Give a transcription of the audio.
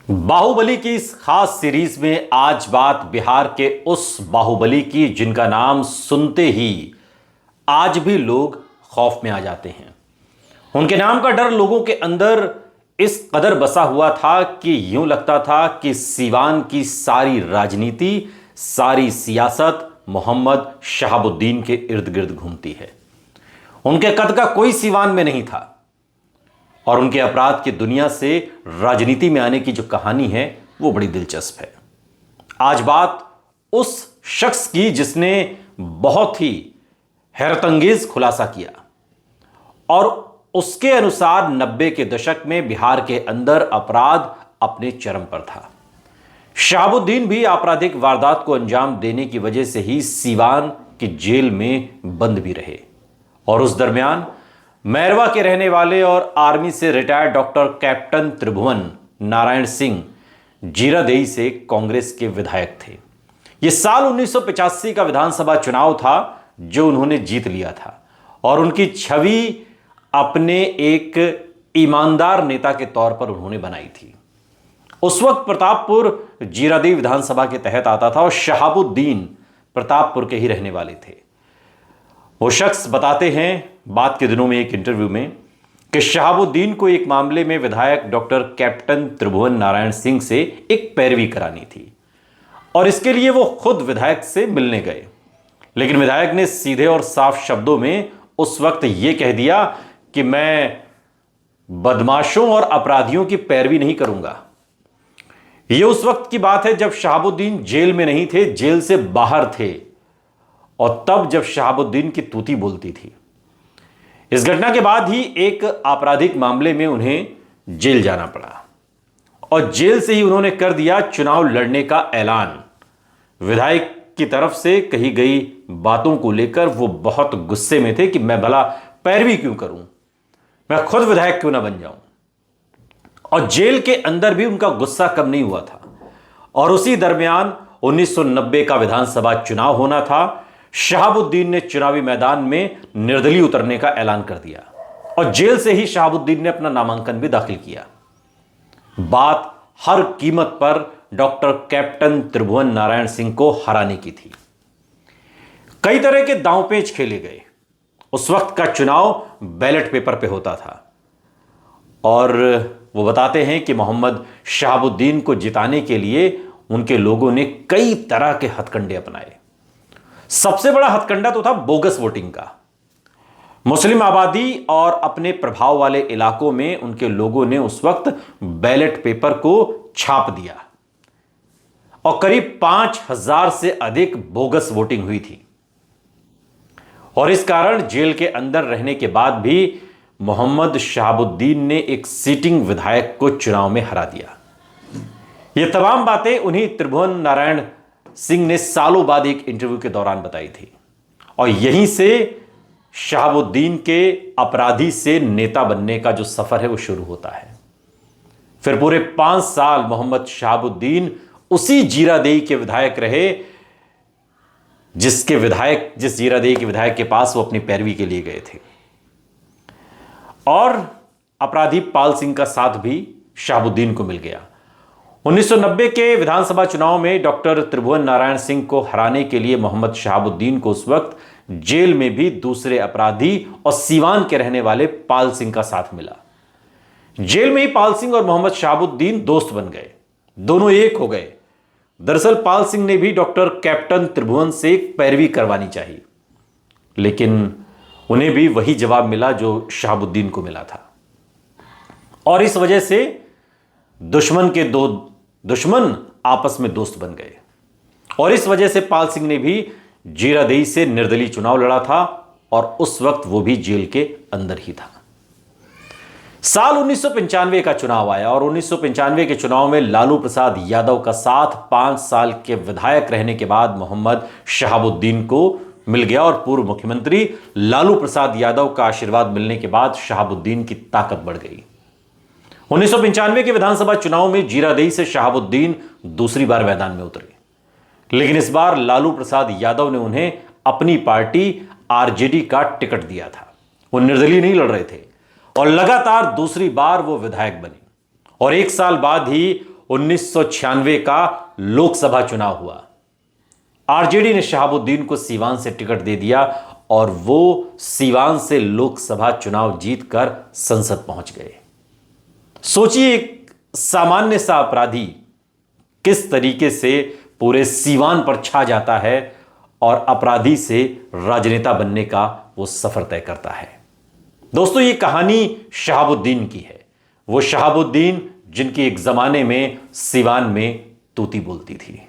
बाहुबली की इस खास सीरीज में आज बात बिहार के उस बाहुबली की जिनका नाम सुनते ही आज भी लोग खौफ में आ जाते हैं। उनके नाम का डर लोगों के अंदर इस कदर बसा हुआ था कि यूं लगता था कि सीवान की सारी राजनीति, सारी सियासत मोहम्मद शहाबुद्दीन के इर्द गिर्द घूमती है। उनके कद का कोई सीवान में नहीं था और उनके अपराध की दुनिया से राजनीति में आने की जो कहानी है वो बड़ी दिलचस्प है। आज बात उस शख्स की जिसने बहुत ही हैरतअंगेज खुलासा किया और उसके अनुसार 90 के दशक में बिहार के अंदर अपराध अपने चरम पर था। शहाबुद्दीन भी आपराधिक वारदात को अंजाम देने की वजह से ही सीवान की जेल में बंद भी रहे और उस दरमियान मैरवा के रहने वाले और आर्मी से रिटायर्ड डॉक्टर कैप्टन त्रिभुवन नारायण सिंह जीरादेई से कांग्रेस के विधायक थे। यह साल 1985 का विधानसभा चुनाव था जो उन्होंने जीत लिया था और उनकी छवि अपने एक ईमानदार नेता के तौर पर उन्होंने बनाई थी। उस वक्त प्रतापपुर जीरादेई विधानसभा के तहत आता था और शहाबुद्दीन प्रतापपुर के ही रहने वाले थे। वो शख्स बताते हैं बात के दिनों में एक इंटरव्यू में कि शहाबुद्दीन को एक मामले में विधायक डॉक्टर कैप्टन त्रिभुवन नारायण सिंह से एक पैरवी करानी थी और इसके लिए वो खुद विधायक से मिलने गए, लेकिन विधायक ने सीधे और साफ शब्दों में उस वक्त ये कह दिया कि मैं बदमाशों और अपराधियों की पैरवी नहीं करूंगा। यह उस वक्त की बात है जब शहाबुद्दीन जेल में नहीं थे, जेल से बाहर थे और तब जब शहाबुद्दीन की तूती बोलती थी। इस घटना के बाद ही एक आपराधिक मामले में उन्हें जेल जाना पड़ा और जेल से ही उन्होंने कर दिया चुनाव लड़ने का ऐलान। विधायक की तरफ से कही गई बातों को लेकर वो बहुत गुस्से में थे कि मैं भला पैरवी क्यों करूं, मैं खुद विधायक क्यों ना बन जाऊं। और जेल के अंदर भी उनका गुस्सा कम नहीं हुआ था और उसी दरमियान 1990 का विधानसभा चुनाव होना था। शहाबुद्दीन ने चुनावी मैदान में निर्दलीय उतरने का ऐलान कर दिया और जेल से ही शहाबुद्दीन ने अपना नामांकन भी दाखिल किया। बात हर कीमत पर डॉक्टर कैप्टन त्रिभुवन नारायण सिंह को हराने की थी। कई तरह के दांवपेच खेले गए। उस वक्त का चुनाव बैलेट पेपर पे होता था और वो बताते हैं कि मोहम्मद शहाबुद्दीन को जिताने के लिए उनके लोगों ने कई तरह के हथकंडे अपनाए। सबसे बड़ा हथकंडा तो था बोगस वोटिंग का। मुस्लिम आबादी और अपने प्रभाव वाले इलाकों में उनके लोगों ने उस वक्त बैलेट पेपर को छाप दिया और करीब 5000 से अधिक बोगस वोटिंग हुई थी और इस कारण जेल के अंदर रहने के बाद भी मोहम्मद शहाबुद्दीन ने एक सीटिंग विधायक को चुनाव में हरा दिया। ये तमाम बातें उन्हीं त्रिभुवन नारायण सिंह ने सालों बाद एक इंटरव्यू के दौरान बताई थी और यहीं से शहाबुद्दीन के अपराधी से नेता बनने का जो सफर है वो शुरू होता है। फिर पूरे 5 साल मोहम्मद शहाबुद्दीन उसी जीरादेई के विधायक रहे जिस जीरादेई के विधायक के पास वो अपनी पैरवी के लिए गए थे और अपराधी पाल सिंह का साथ भी शहाबुद्दीन को मिल गया। 1990 के विधानसभा चुनाव में डॉक्टर त्रिभुवन नारायण सिंह को हराने के लिए मोहम्मद शहाबुद्दीन को उस वक्त जेल में भी दूसरे अपराधी और सीवान के रहने वाले पाल सिंह का साथ मिला। जेल में ही पाल सिंह और मोहम्मद शहाबुद्दीन दोस्त बन गए, दोनों एक हो गए। दरअसल पाल सिंह ने भी डॉक्टर कैप्टन त्रिभुवन से पैरवी करवानी चाहिए, लेकिन उन्हें भी वही जवाब मिला जो शहाबुद्दीन को मिला था और इस वजह से दुश्मन आपस में दोस्त बन गए और इस वजह से पाल सिंह ने भी जीरादेई से निर्दलीय चुनाव लड़ा था और उस वक्त वो भी जेल के अंदर ही था। साल 1995 का चुनाव आया और 1995 के चुनाव में लालू प्रसाद यादव का साथ 5 साल के विधायक रहने के बाद मोहम्मद शहाबुद्दीन को मिल गया और पूर्व मुख्यमंत्री लालू प्रसाद यादव का आशीर्वाद मिलने के बाद शहाबुद्दीन की ताकत बढ़ गई। 1995 के विधानसभा चुनाव में जीरादेई से शहाबुद्दीन दूसरी बार मैदान में उतरे, लेकिन इस बार लालू प्रसाद यादव ने उन्हें अपनी पार्टी आरजेडी का टिकट दिया था। वो निर्दलीय नहीं लड़ रहे थे और लगातार दूसरी बार वो विधायक बने और 1 साल बाद ही 1996 का लोकसभा चुनाव हुआ। आरजेडी ने शहाबुद्दीन को सीवान से टिकट दे दिया और वो सीवान से लोकसभा चुनाव जीतकर संसद पहुंच गए। सोचिए, एक सामान्य सा अपराधी किस तरीके से पूरे सीवान पर छा जाता है और अपराधी से राजनेता बनने का वो सफर तय करता है। दोस्तों, ये कहानी शहाबुद्दीन की है। वो शहाबुद्दीन जिनकी एक जमाने में सीवान में तूती बोलती थी।